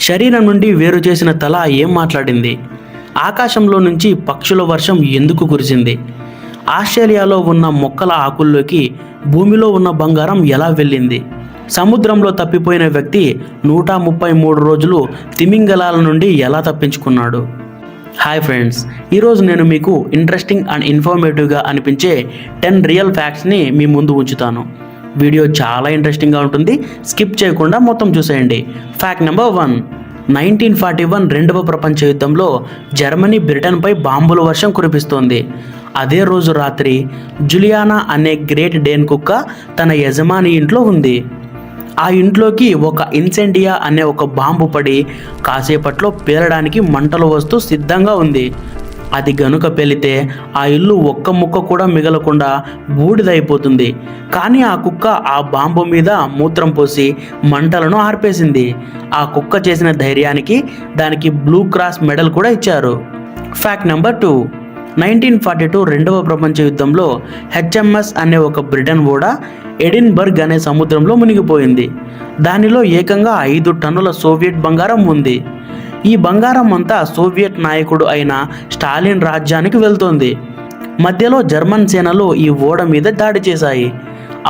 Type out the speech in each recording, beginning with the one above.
శరీరం నుండి వేరు చేసిన తల ఏం మాట్లాడింది? ఆకాశంలో నుంచి పక్షుల వర్షం ఎందుకు కురిసింది? ఆస్ట్రేలియాలో ఉన్న మొక్కల ఆకుల్లోకి భూమిలో ఉన్న బంగారం ఎలా వెళ్ళింది? సముద్రంలో తప్పిపోయిన వ్యక్తి 133 రోజులు తిమింగలాల నుండి ఎలా తప్పించుకున్నాడు? హాయ్ ఫ్రెండ్స్, ఈరోజు నేను మీకు ఇంట్రెస్టింగ్ అండ్ ఇన్ఫర్మేటివ్గా అనిపించే 10 రియల్ ఫ్యాక్ట్స్ని మీ ముందు ఉంచుతాను. వీడియో చాలా ఇంట్రెస్టింగ్గా ఉంటుంది, స్కిప్ చేయకుండా మొత్తం చూసేయండి. Fact number 1. 1941 రెండవ ప్రపంచ యుద్ధంలో జర్మనీ బ్రిటన్పై బాంబుల వర్షం కురిపిస్తోంది. అదే రోజు రాత్రి జులియానా అనే గ్రేట్ డేన్ కుక్క తన యజమాని ఇంట్లో ఉంది. ఆ ఇంట్లోకి ఒక ఇన్సెండియా అనే ఒక బాంబు పడి కాసేపట్లో పేలడానికి మంటలు వస్తూ సిద్ధంగా ఉంది. అది గనుక పేలితే ఆ ఇల్లు ఒక్క ముక్క కూడా మిగలకుండా బూడిదైపోతుంది. కానీ ఆ కుక్క ఆ బాంబు మీద మూత్రం పోసి మంటలను ఆర్పేసింది. ఆ కుక్క చేసిన ధైర్యానికి దానికి బ్లూ క్రాస్ మెడల్ కూడా ఇచ్చారు. Fact number 2. 1942 రెండవ ప్రపంచ యుద్ధంలో హెచ్ఎంఎస్ అనే ఒక బ్రిటన్ ఓడ ఎడిన్బర్గ్ అనే సముద్రంలో మునిగిపోయింది. దానిలో ఏకంగా 5 టన్నుల సోవియట్ బంగారం ఉంది. ఈ బంగారం అంతా సోవియట్ నాయకుడు అయిన స్టాలిన్ రాజ్యానికి వెళ్తోంది. మధ్యలో జర్మన్ సేనలు ఈ ఓడ మీద దాడి చేశాయి.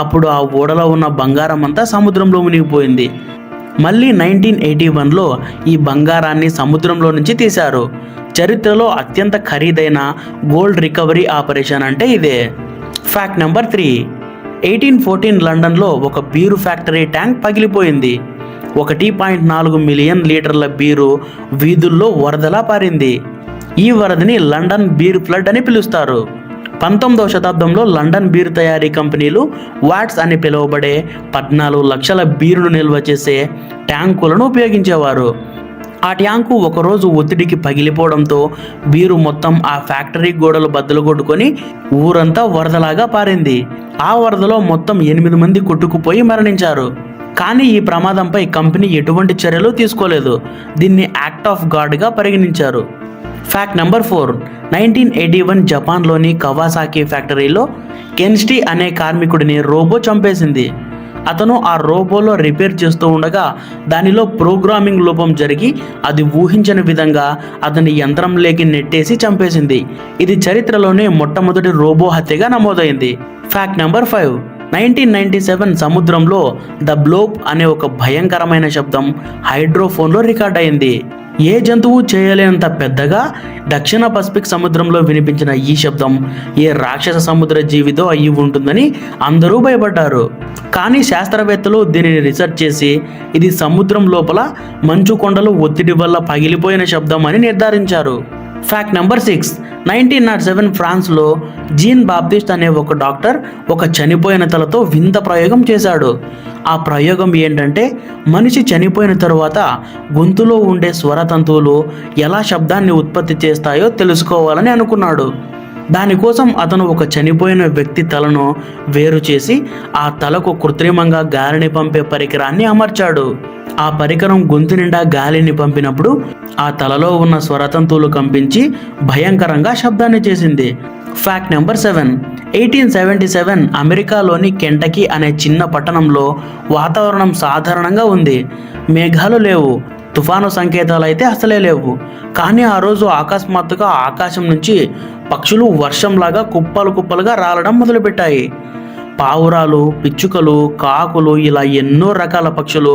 అప్పుడు ఆ ఓడలో ఉన్న బంగారం అంతా సముద్రంలో మునిగిపోయింది. మళ్ళీ 1981లో ఈ బంగారాన్ని సముద్రంలో నుంచి తీశారు. చరిత్రలో అత్యంత ఖరీదైన గోల్డ్ రికవరీ ఆపరేషన్ అంటే ఇదే. Fact number 3. 1814 లండన్లో ఒక బీరు ఫ్యాక్టరీ ట్యాంక్ పగిలిపోయింది. 1.4 మిలియన్ లీటర్ల బీరు వీధుల్లో వరదలా పారింది. ఈ వరదని లండన్ బీర్ ఫ్లడ్ అని పిలుస్తారు. 19వ శతాబ్దంలో లండన్ బీర్ తయారీ కంపెనీలు వాట్స్ అని పిలువబడే 14 లక్షల బీరును నిల్వ చేసే ట్యాంకులను ఉపయోగించేవారు. ఆ ట్యాంకు ఒకరోజు ఒత్తిడికి పగిలిపోవడంతో బీరు మొత్తం ఆ ఫ్యాక్టరీ గోడలు బద్దలు కొట్టుకొని ఊరంతా వరదలాగా పారింది. ఆ వరదలో మొత్తం 8 మంది కొట్టుకుపోయి మరణించారు. కానీ ఈ ప్రమాదంపై కంపెనీ ఎటువంటి చర్యలు తీసుకోలేదు. దీన్ని యాక్ట్ ఆఫ్ గాడ్గా పరిగణించారు. Fact number 4. 1981 జపాన్లోని కవాసాకి ఫ్యాక్టరీలో కెన్స్టీ అనే కార్మికుడిని రోబో చంపేసింది. అతను ఆ రోబోలో రిపేర్ చేస్తూ ఉండగా దానిలో ప్రోగ్రామింగ్ లోపం జరిగి అది ఊహించని విధంగా అతని యంత్రంలోకి నెట్టేసి చంపేసింది. ఇది చరిత్రలోనే మొట్టమొదటి రోబో హత్యగా నమోదైంది. Fact number 5. 1997 సముద్రంలో ద బ్లోప్ అనే ఒక భయంకరమైన శబ్దం హైడ్రోఫోన్లో రికార్డ్ అయింది. ఏ జంతువు చేయలేనంత పెద్దగా దక్షిణ పసిఫిక్ సముద్రంలో వినిపించిన ఈ శబ్దం ఏ రాక్షస సముద్ర జీవితో అయ్యి ఉంటుందని అందరూ భయపడ్డారు. కానీ శాస్త్రవేత్తలు దీనిని రీసెర్చ్ చేసి ఇది సముద్రం లోపల మంచు కొండలు ఒత్తిడి వల్ల పగిలిపోయిన శబ్దం అని నిర్ధారించారు. Fact number 6. 1907 ఫ్రాన్స్లో జీన్ బాప్టిస్ట్ అనే ఒక డాక్టర్ ఒక చనిపోయిన తలతో వింత ప్రయోగం చేశాడు. ఆ ప్రయోగం ఏంటంటే మనిషి చనిపోయిన తరువాత గొంతులో ఉండే స్వరతంతువులు ఎలా శబ్దాన్ని ఉత్పత్తి చేస్తాయో తెలుసుకోవాలని అనుకున్నాడు. దానికోసం అతను ఒక చనిపోయిన వ్యక్తి తలను వేరు చేసి ఆ తలకు కృత్రిమంగా గాలిని పంపే పరికరాన్ని అమర్చాడు. ఆ పరికరం గొంతు నిండా గాలిని పంపినప్పుడు ఆ తలలో ఉన్న స్వరతంతువులు కంపించి భయంకరంగా శబ్దాన్ని చేసింది. Fact number 7. 1877 అమెరికాలోని కెంటకీ అనే చిన్న పట్టణంలో వాతావరణం సాధారణంగా ఉంది. మేఘాలు లేవు, తుఫాను సంకేతాలు అయితే అసలే లేవు. కానీ ఆ రోజు అకస్మాత్తుగా ఆకాశం నుంచి పక్షులు వర్షంలాగా కుప్పలు కుప్పలుగా రాలడం మొదలుపెట్టాయి. పావురాలు, పిచ్చుకలు, కాకులు ఇలా ఎన్నో రకాల పక్షులు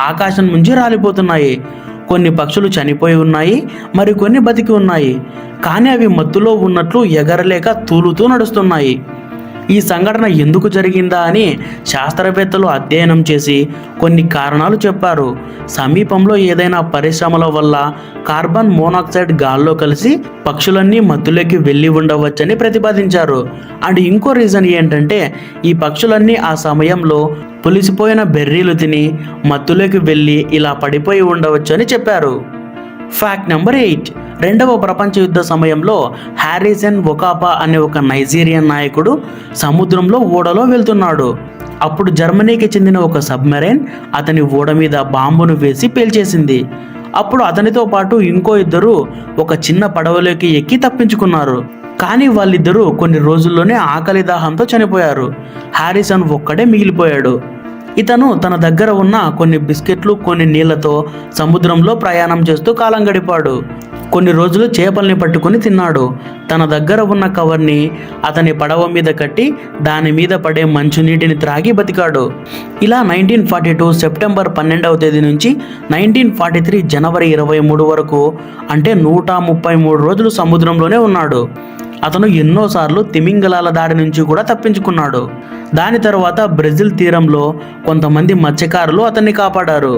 ఆకాశం నుంచి రాలిపోతున్నాయి. కొన్ని పక్షులు చనిపోయి ఉన్నాయి, మరికొన్ని బతికి ఉన్నాయి. కానీ అవి మత్తులో ఉన్నట్లు ఎగరలేక తూలుతూ నడుస్తున్నాయి. ఈ సంఘటన ఎందుకు జరిగిందా అని శాస్త్రవేత్తలు అధ్యయనం చేసి కొన్ని కారణాలు చెప్పారు. సమీపంలో ఏదైనా పరిశ్రమల వల్ల కార్బన్ మోనాక్సైడ్ గాల్లో కలిసి పక్షులన్నీ మత్తులోకి వెళ్ళి ఉండవచ్చని ప్రతిపాదించారు. అండ్ ఇంకో రీజన్ ఏంటంటే ఈ పక్షులన్నీ ఆ సమయంలో పులిసిపోయిన బెర్రీలు తిని మత్తులోకి వెళ్ళి ఇలా పడిపోయి ఉండవచ్చు అని చెప్పారు. Fact number 8. రెండవ ప్రపంచ యుద్ధ సమయంలో హ్యారిసన్ ఒకాపా అనే ఒక నైజీరియన్ నాయకుడు సముద్రంలో ఓడలో వెళ్తున్నాడు. అప్పుడు జర్మనీకి చెందిన ఒక సబ్మెరైన్ అతని ఓడ మీద బాంబును వేసి పేల్చేసింది. అప్పుడు అతనితో పాటు ఇంకో ఇద్దరు ఒక చిన్న పడవలోకి ఎక్కి తప్పించుకున్నారు. కానీ వాళ్ళిద్దరూ కొన్ని రోజుల్లోనే ఆకలి దాహంతో చనిపోయారు. హ్యారిసన్ ఒక్కడే మిగిలిపోయాడు. ఇతను తన దగ్గర ఉన్న కొన్ని బిస్కెట్లు కొన్ని నీళ్లతో సముద్రంలో ప్రయాణం చేస్తూ కాలం గడిపాడు. కొన్ని రోజులు చేపల్ని పట్టుకుని తిన్నాడు. తన దగ్గర ఉన్న కవర్ని అతని పడవ మీద కట్టి దాని మీద పడే మంచునీటిని త్రాగి బతికాడు. ఇలా 1942 సెప్టెంబర్ 12వ తేదీ నుంచి 1943 జనవరి 23 వరకు అంటే 133 రోజులు సముద్రంలోనే ఉన్నాడు. అతను ఎన్నోసార్లు తిమింగలాల దాడి నుంచి కూడా తప్పించుకున్నాడు. దాని తర్వాత బ్రెజిల్ తీరంలో కొంతమంది మత్స్యకారులు అతన్ని కాపాడారు.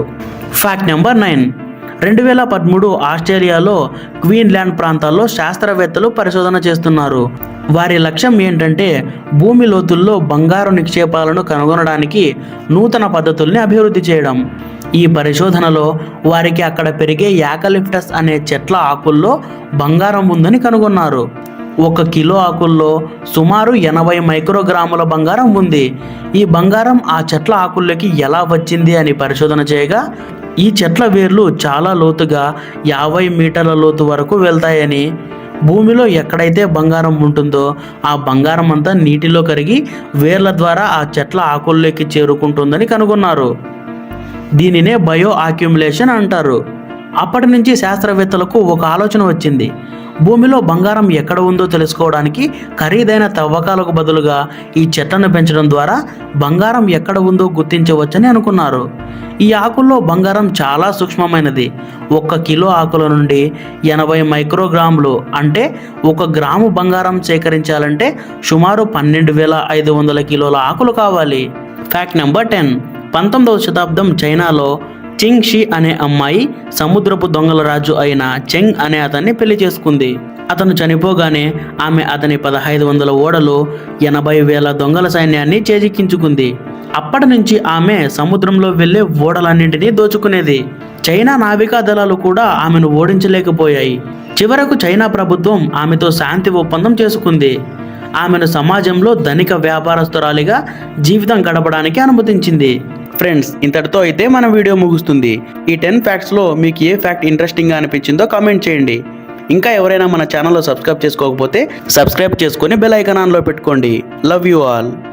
Fact number 9. 2013 ఆస్ట్రేలియాలో క్వీన్లాండ్ ప్రాంతాల్లో శాస్త్రవేత్తలు పరిశోధన చేస్తున్నారు. వారి లక్ష్యం ఏంటంటే భూమి లోతుల్లో బంగారు నిక్షేపాలను కనుగొనడానికి నూతన పద్ధతుల్ని అభివృద్ధి చేయడం. ఈ పరిశోధనలో వారికి అక్కడ పెరిగే యాకలిప్టస్ అనే చెట్ల ఆకుల్లో బంగారం ఉందని కనుగొన్నారు. 1 కిలో ఆకుల్లో సుమారు 80 మైక్రోగ్రాముల బంగారం ఉంది. ఈ బంగారం ఆ చెట్ల ఆకుల్లోకి ఎలా వచ్చింది అని పరిశోధన చేయగా ఈ చెట్ల వేర్లు చాలా లోతుగా 50 మీటర్ల లోతు వరకు వెళ్తాయని, భూమిలో ఎక్కడైతే బంగారం ఉంటుందో ఆ బంగారం అంతా నీటిలో కరిగి వేర్ల ద్వారా ఆ చెట్ల ఆకుల్లోకి చేరుకుంటుందని కనుగొన్నారు. దీనినే బయో అక్యుములేషన్ అంటారు. అప్పటి నుంచి శాస్త్రవేత్తలకు ఒక ఆలోచన వచ్చింది. భూమిలో బంగారం ఎక్కడ ఉందో తెలుసుకోవడానికి ఖరీదైన తవ్వకాలకు బదులుగా ఈ చెట్లను పెంచడం ద్వారా బంగారం ఎక్కడ ఉందో గుర్తించవచ్చని అనుకున్నారు. ఈ ఆకుల్లో బంగారం చాలా సూక్ష్మమైనది. 1 కిలో ఆకుల నుండి 80 మైక్రోగ్రాములు అంటే 1 గ్రాము బంగారం సేకరించాలంటే సుమారు 12,500 కిలోల ఆకులు కావాలి. Fact number 10. 19వ శతాబ్దం చైనాలో చెంగ్ షీ అనే అమ్మాయి సముద్రపు దొంగల రాజు అయిన చెంగ్ అనే అతన్ని పెళ్లి చేసుకుంది. అతను చనిపోగానే ఆమె అతని 1500 ఓడలు 80,000 దొంగల సైన్యాన్ని చేజిక్కించుకుంది. అప్పటి నుంచి ఆమె సముద్రంలో వెళ్లే ఓడలన్నింటినీ దోచుకునేది. చైనా నావికా దళాలు కూడా ఆమెను ఓడించలేకపోయాయి. చివరకు చైనా ప్రభుత్వం ఆమెతో శాంతి ఒప్పందం చేసుకుంది. ఆమెను సమాజంలో ధనిక వ్యాపారస్తురాలిగా జీవితం గడపడానికి అనుమతించింది. ఫ్రెండ్స్, ఇంతటితో అయితే మన వీడియో ముగుస్తుంది. ఈ 10 ఫ్యాక్ట్స్లో మీకు ఏ ఫ్యాక్ట్ ఇంట్రెస్టింగ్గా అనిపించిందో కామెంట్ చేయండి. ఇంకా ఎవరైనా మన ఛానల్లో సబ్స్క్రైబ్ చేసుకోకపోతే సబ్స్క్రైబ్ చేసుకొని బెల్ ఐకాన్ ఆన్లో పెట్టుకోండి. Love you all.